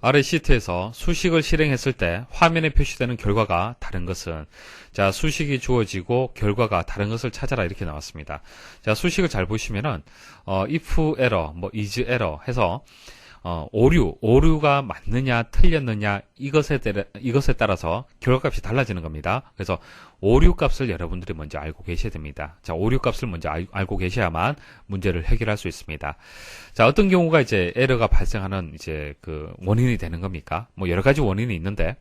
아래 시트에서 수식을 실행했을 때 화면에 표시되는 결과가 다른 것은, 자, 수식이 주어지고 결과가 다른 것을 찾아라 이렇게 나왔습니다. 자, 수식을 잘 보시면은 if error, is error 해서 오류가 맞느냐 틀렸느냐 이것에 따라서 결과값이 달라지는 겁니다. 그래서 오류 값을 여러분들이 먼저 알고 계셔야 됩니다. 자, 오류 값을 먼저 알고 계셔야만 문제를 해결할 수 있습니다. 자, 어떤 경우가 이제 에러가 발생하는 이제 그 원인이 되는 겁니까? 여러 가지 원인이 있는데,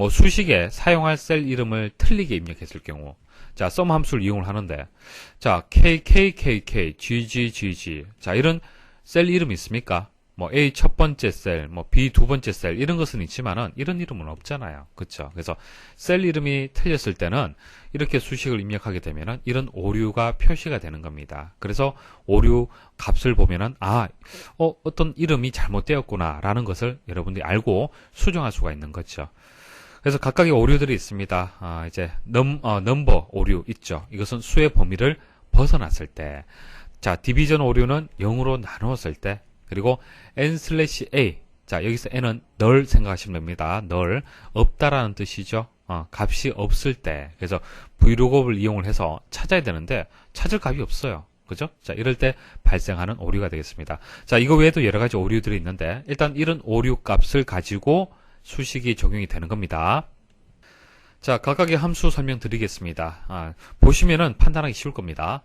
수식에 사용할 셀 이름을 틀리게 입력했을 경우, 자, sum 함수를 이용을 하는데, 자, KKKK, GGGG, 자, 이런 셀 이름이 있습니까? A 첫 번째 셀, B 두 번째 셀, 이런 것은 있지만은, 이런 이름은 없잖아요. 그쵸? 그래서 셀 이름이 틀렸을 때는, 이렇게 수식을 입력하게 되면은, 이런 오류가 표시가 되는 겁니다. 그래서 오류 값을 보면은, 어떤 이름이 잘못되었구나, 라는 것을 여러분들이 알고 수정할 수가 있는 거죠. 그래서 각각의 오류들이 있습니다. 이제, 넘버 오류 있죠. 이것은 수의 범위를 벗어났을 때. 자, 디비전 오류는 0으로 나누었을 때, 그리고 n/a, 자, 여기서 n은 널 생각하시면 됩니다. 널, 없다라는 뜻이죠. 값이 없을 때. 그래서 vlookup을 이용을 해서 찾아야 되는데 찾을 값이 없어요. 그죠? 자, 이럴 때 발생하는 오류가 되겠습니다. 자, 이거 외에도 여러 가지 오류들이 있는데, 일단 이런 오류 값을 가지고 수식이 적용이 되는 겁니다. 자, 각각의 함수 설명드리겠습니다. 보시면은 판단하기 쉬울 겁니다.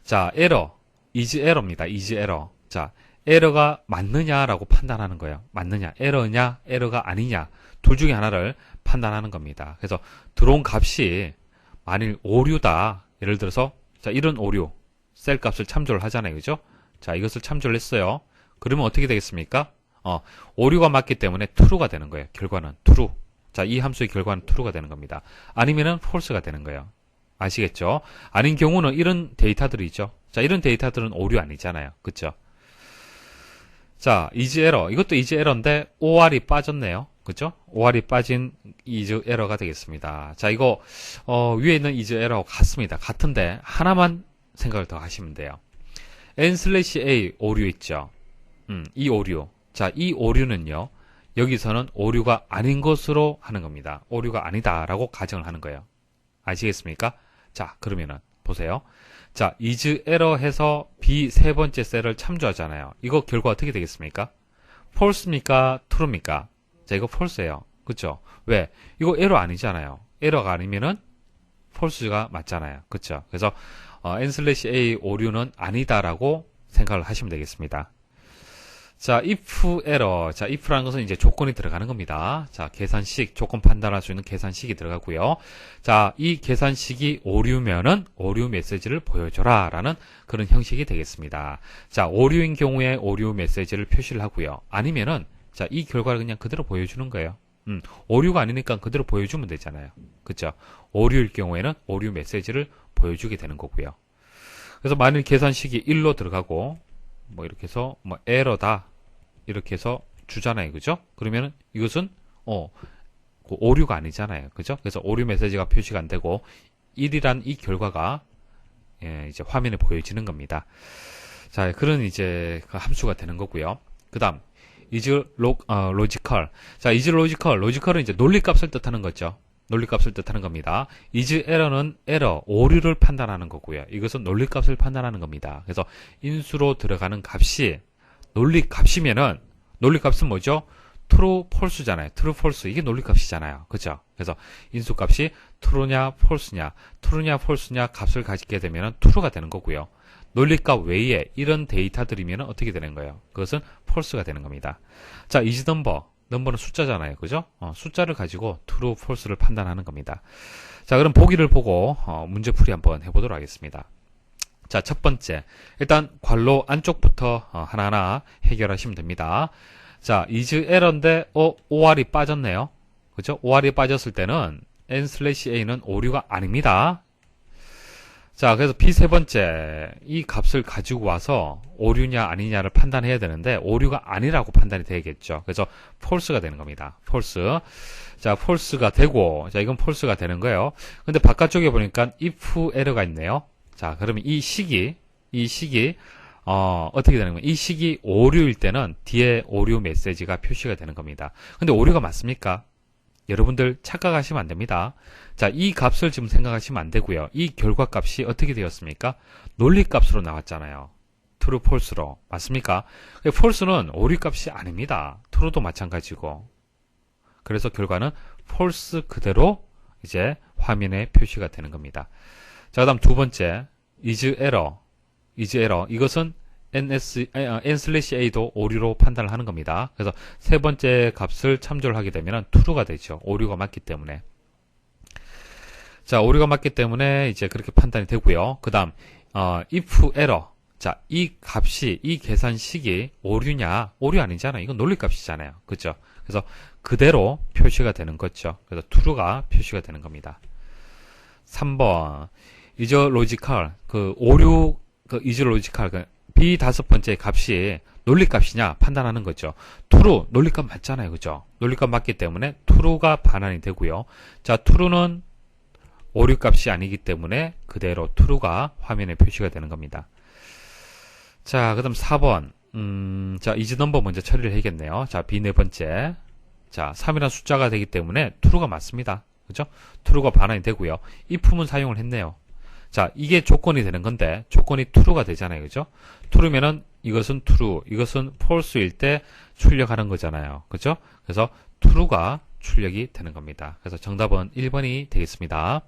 자, error, is error입니다. is error. 자, 에러가 맞느냐라고 판단하는 거예요. 맞느냐, 에러냐, 에러가 아니냐, 둘 중에 하나를 판단하는 겁니다. 그래서 들어온 값이 만일 오류다, 예를 들어서 자, 이런 오류, 셀 값을 참조를 하잖아요. 그죠? 자, 이것을 참조를 했어요. 그러면 어떻게 되겠습니까? 오류가 맞기 때문에 true가 되는 거예요. 결과는 true. 자, 이 함수의 결과는 true가 되는 겁니다. 아니면은 false가 되는 거예요. 아시겠죠? 아닌 경우는 이런 데이터들이죠. 자, 이런 데이터들은 오류 아니잖아요. 그쵸? 자, is error. 이것도 is error인데 or이 빠졌네요. 그죠? or이 빠진 is error가 되겠습니다. 자, 이거 위에 있는 is error 같습니다. 같은데 하나만 생각을 더 하시면 돼요. n/a 오류 있죠. 이 오류. 자, 이 오류는요. 여기서는 오류가 아닌 것으로 하는 겁니다. 오류가 아니다라고 가정을 하는 거예요. 아시겠습니까? 자, 그러면은 보세요. 자, is error 해서 B 세 번째 셀을 참조하잖아요. 이거 결과 어떻게 되겠습니까? false입니까? true입니까? 자, 이거 false예요. 그쵸? 왜? 이거 error 아니잖아요. error가 아니면은 false가 맞잖아요. 그쵸? 그래서 n/a 오류는 아니다라고 생각을 하시면 되겠습니다. 자, if error. 자, if라는 것은 이제 조건이 들어가는 겁니다. 자, 계산식, 조건 판단할 수 있는 계산식이 들어가고요. 자, 이 계산식이 오류면은 오류 메시지를 보여줘라 라는 그런 형식이 되겠습니다. 자, 오류인 경우에 오류 메시지를 표시를 하고요. 아니면은, 자, 이 결과를 그냥 그대로 보여주는 거예요. 오류가 아니니까 그대로 보여주면 되잖아요. 그쵸? 오류일 경우에는 오류 메시지를 보여주게 되는 거고요. 그래서 만일 계산식이 1로 들어가고, 이렇게 해서, 에러다. 이렇게 해서 주잖아요. 그죠? 그러면은 이것은, 그 오류가 아니잖아요. 그죠? 그래서 오류 메시지가 표시가 안 되고, 1이란 이 결과가, 이제 화면에 보여지는 겁니다. 자, 그런 이제 그 함수가 되는 거고요. 그 다음, is logical. 자, is logical. logical은 이제 논리값을 뜻하는 거죠. 논리값을 뜻하는 겁니다. is error는 error, 오류를 판단하는 거고요. 이것은 논리값을 판단하는 겁니다. 그래서 인수로 들어가는 값이 논리값이면은, 논리값은 뭐죠? true, false잖아요. true, false. 이게 논리값이잖아요. 그죠? 그래서 인수값이 true냐, false냐, true냐, false냐 값을 가지게 되면은 true가 되는 거고요. 논리값 외에 이런 데이터들이면 어떻게 되는 거예요? 그것은 false가 되는 겁니다. 자, is number. 넘버는 숫자잖아요. 그죠? 숫자를 가지고 true, false를 판단하는 겁니다. 자, 그럼 보기를 보고 문제풀이 한번 해보도록 하겠습니다. 자, 첫 번째. 일단 괄호 안쪽부터 하나하나 해결하시면 됩니다. 자, is error인데 or이 빠졌네요. 그죠? or이 빠졌을 때는 n/a는 오류가 아닙니다. 자, 그래서 B 세 번째, 이 값을 가지고 와서 오류냐 아니냐를 판단해야 되는데 오류가 아니라고 판단이 되겠죠. 그래서 false가 되는 겁니다. false. 자, false가 되고, 자, 이건 false가 되는 거예요. 근데 바깥쪽에 보니까 if error가 있네요. 자, 그러면 이 식이 어떻게 되는 거예요? 이 식이 오류일 때는 뒤에 오류 메시지가 표시가 되는 겁니다. 근데 오류가 맞습니까? 여러분들 착각하시면 안 됩니다. 자, 이 값을 지금 생각하시면 안 되고요. 이 결과 값이 어떻게 되었습니까? 논리 값으로 나왔잖아요. true, false로. 맞습니까? false는 오류 값이 아닙니다. true도 마찬가지고. 그래서 결과는 false 그대로 이제 화면에 표시가 되는 겁니다. 자, 그 다음 두 번째, is error. 이것은 n/a도 오류로 판단을 하는 겁니다. 그래서 세 번째 값을 참조를 하게 되면 true가 되죠. 오류가 맞기 때문에. 자, 오류가 맞기 때문에 이제 그렇게 판단이 되고요. 그 다음, if error. 자, 이 값이, 이 계산식이 오류냐? 오류 아니잖아요. 이건 논리값이잖아요. 그죠? 그래서 그대로 표시가 되는 거죠. 그래서 true가 표시가 되는 겁니다. 3번, is logical. 오류, is logical. B 다섯 번째 값이 논리값이냐 판단하는 거죠. true, 논리값 맞잖아요. 그죠? 논리값 맞기 때문에 true가 반환이 되고요. 자, true는 오류값이 아니기 때문에 그대로 true가 화면에 표시가 되는 겁니다. 자, 그 다음 4번. 자, is number 먼저 처리를 해야겠네요. 자, B 네 번째. 자, 3이라는 숫자가 되기 때문에 true가 맞습니다. 그죠? true가 반환이 되고요. if문 사용을 했네요. 자, 이게 조건이 되는 건데, 조건이 true가 되잖아요. 그죠? true면은 이것은 true, 이것은 false일 때 출력하는 거잖아요. 그죠? 그래서 true가 출력이 되는 겁니다. 그래서 정답은 1번이 되겠습니다.